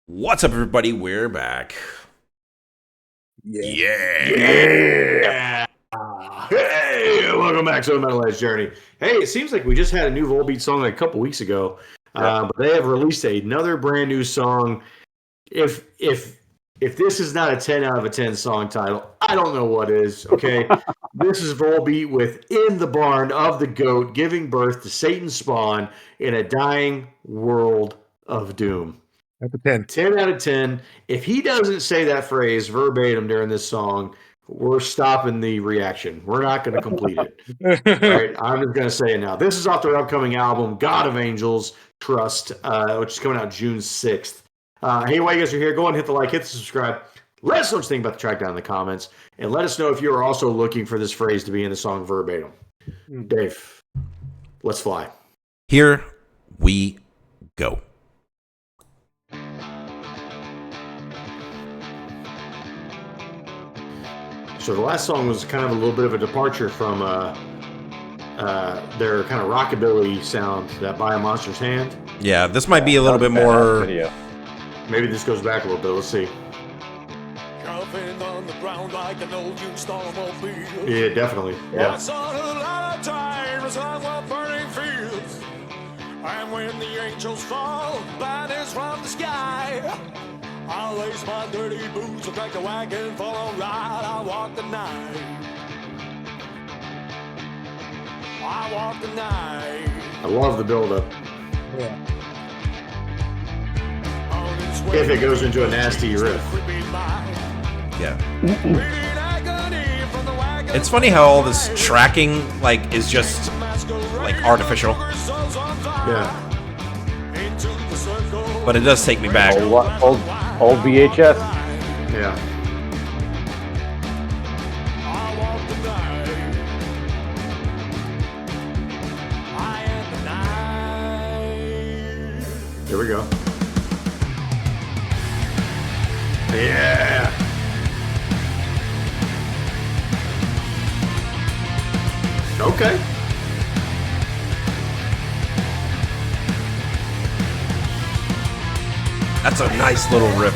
What's up, everybody? We're back. Yeah. Hey, welcome back to the Metal Edge Journey. Hey, it seems like we just had a new Volbeat song like a couple weeks ago, but they have released another brand new song. If this is not a 10 out of a 10 song title, I don't know what is. Okay, this is Volbeat with "In the Barn of the Goat," giving birth to Satan's spawn in a dying world of doom. That's a 10. 10 out of 10. If he doesn't say that phrase verbatim during this song, we're stopping the reaction. We're not going to complete it. All right, I'm just going to say it now. This is off their upcoming album, God of Angels Trust, which is coming out June 6th. Hey, while you guys are here, go ahead and hit the like, hit the subscribe. Let us know what you think about the track down in the comments. And let us know if you are also looking for this phrase to be in the song verbatim. Dave, let's fly. Here we go. So the last song was kind of a little bit of a departure from their kind of rockabilly sound, that By a Monster's Hand. Yeah, this might be a little bit more. Video. Maybe this goes back a little bit. Let's see. Jumping on the ground like an old used automobile. Yeah, definitely. Yeah. I saw a lot of times on the burning fields. And when the angels fall, banners from the sky, I'll lace my dirty boots and drag the wagon for a ride. I walk the night. I walk the night. I love the build-up. Yeah. If it goes into a nasty riff. Yeah. It's funny how all this tracking is just artificial, Yeah. but it does take me back. Old VHS. Yeah. Here we go. Yeah. Okay. That's a nice little riff.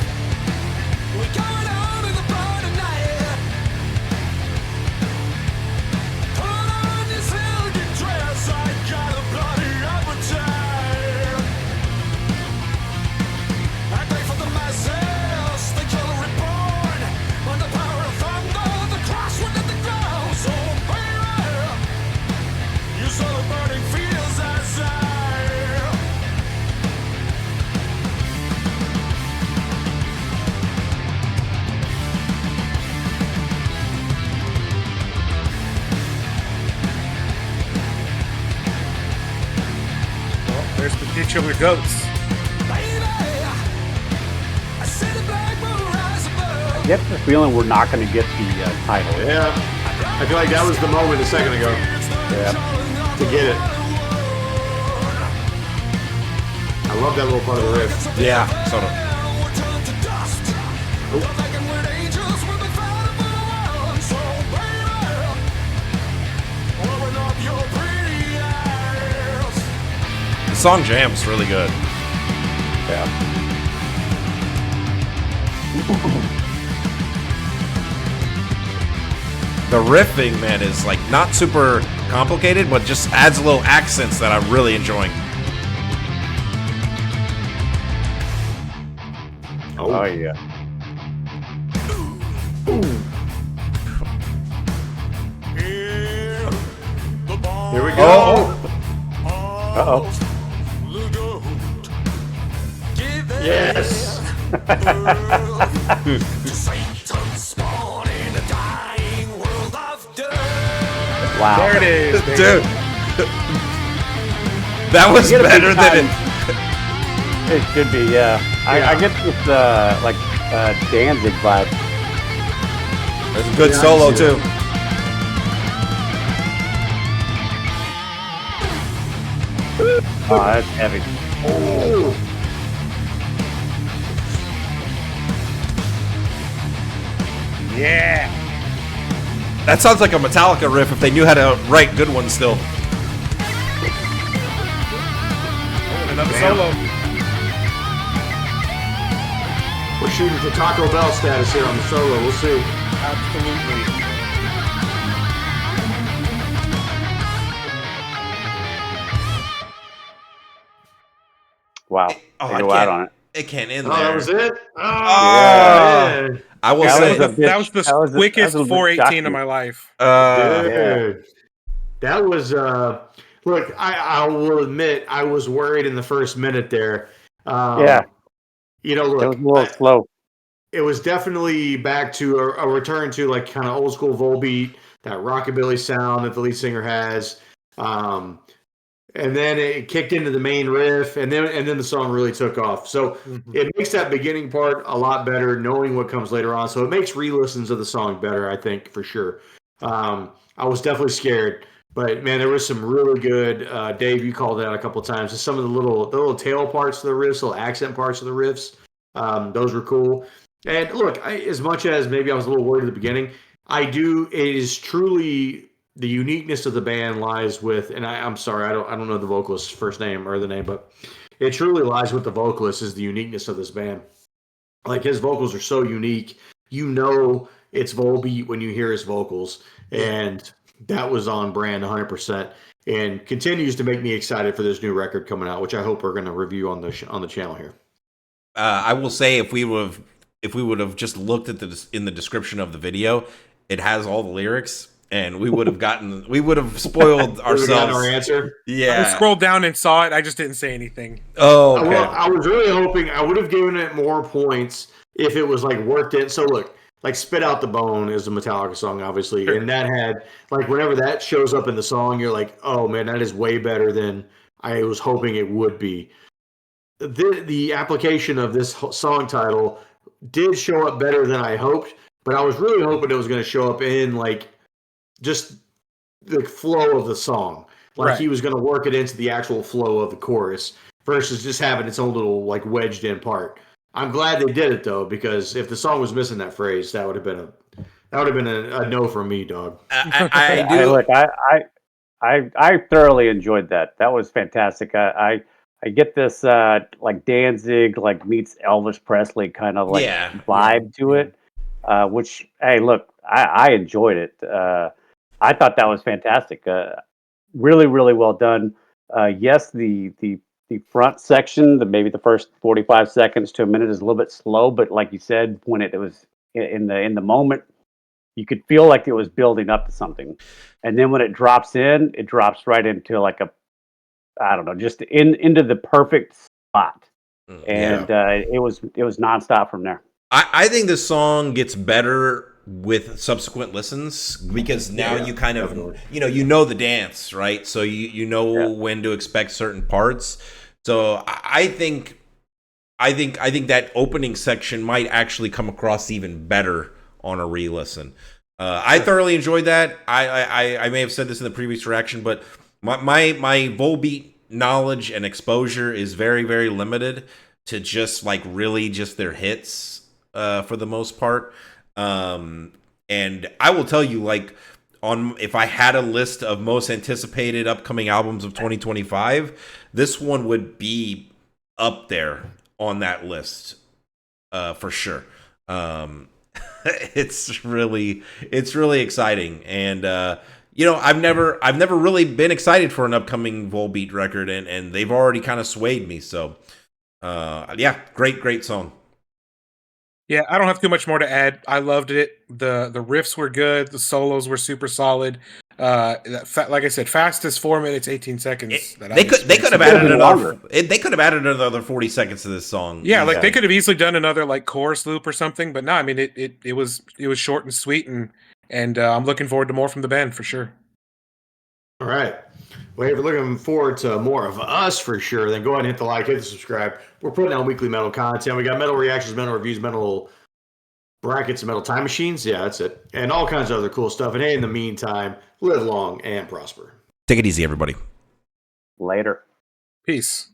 There's the titular goats. I get the feeling we're not going to get the title. Yeah. I feel like that was the moment a second ago Yeah. to get it. I love that little part of the riff. Yeah, sort of. The song jams really good. Yeah. The riffing, man, is not super complicated, but just adds a little accents that I'm really enjoying. Oh yeah. Here we go. Uh-oh. Yes. Wow. There it is, baby. Dude. That was get a big better than it. It should be, yeah. I get this Danzig vibe. There's a good Yeah, I solo, see too. Oh, that's heavy. Yeah. That sounds like a Metallica riff if they knew how to write good ones still. Another solo. shooting for Taco Bell status here on the solo. We'll see. Absolutely. Wow. Oh, They go out on it. It can't end Oh, there. that was it? Yeah. Man. I will That say, was that the quickest a little bit 418 of shocking. my life. Dude. That was, look, I will admit, I was worried in the first minute there. Yeah. You know, It was look, a little slow. it was definitely back to a return to like kind of old school Volbeat, that rockabilly sound that the lead singer has. And then it kicked into the main riff, and then the song really took off. So it makes that beginning part a lot better, knowing what comes later on. So it makes re-listens of the song better, I think, for sure. I was definitely scared, but man, there was some really good. Dave, you called out a couple times. Just some of the little tail parts of the riffs, little accent parts of the riffs. Those were cool. And look, as much as maybe I was a little worried at the beginning, it is truly the uniqueness of the band lies with, and I'm sorry, I don't know the vocalist's first name or the name, but it truly lies with the vocalist is the uniqueness of this band. Like his vocals are so unique, you know it's Volbeat when you hear his vocals, and that was on brand 100%, and continues to make me excited for this new record coming out, which I hope we're going to review on the channel here. I will say if we would have just looked at in the description of the video, it has all the lyrics. And we would have spoiled ourselves. Our answer. Yeah. I scrolled down and saw it. I just didn't say anything. Oh, okay. Well, I was really hoping I would have given it more points if it was like worked in. So look, like "Spit Out the Bone" is a Metallica song, obviously, and that had like whenever that shows up in the song, you're like, oh man, that is way better than I was hoping it would be. The application of this song title did show up better than I hoped, but I was really hoping it was going to show up in like just the flow of the song. Like he was going to work it into the actual flow of the chorus versus just having its own little like wedged in part. I'm glad they did it though, because if the song was missing that phrase, that would have been a no from me, dog. I do. Look, I thoroughly enjoyed that. That was fantastic. I get this like Danzig like meets Elvis Presley kind of like vibe to it. Which, hey, look, I enjoyed it. I thought that was fantastic. Really, really well done. Yes, the front section, maybe the first 45 seconds to a minute is a little bit slow, but like you said, when it was in the moment, you could feel like it was building up to something. And then when it drops right into like I don't know, just into the perfect spot. And it was nonstop from there. I think the song gets better with subsequent listens because now you kind of you know the dance, right? So you know when to expect certain parts. So I think that opening section might actually come across even better on a re-listen. I thoroughly enjoyed that. I may have said this in the previous reaction, but my Volbeat knowledge and exposure is very, very limited to just like really just their hits for the most part. And I will tell you, like, if I had a list of most anticipated upcoming albums of 2025, this one would be up there on that list for sure. It's really exciting, and I've never really been excited for an upcoming Volbeat record, and they've already kind of swayed me. So, great song. Yeah, I don't have too much more to add. I loved it. The riffs were good. The solos were super solid. Like I said, fastest 4 minutes 18 seconds. They could have added another 40 seconds to this song. Yeah, like they could have easily done another like chorus loop or something. But no, I mean it was short and sweet, and I'm looking forward to more from the band for sure. All right. Well, if you're looking forward to more of us for sure, then go ahead and hit the like, hit the subscribe. We're putting out weekly metal content. We got metal reactions, metal reviews, metal brackets, and metal time machines. Yeah, that's it. And all kinds of other cool stuff. And hey, in the meantime, live long and prosper. Take it easy, everybody. Later. Peace.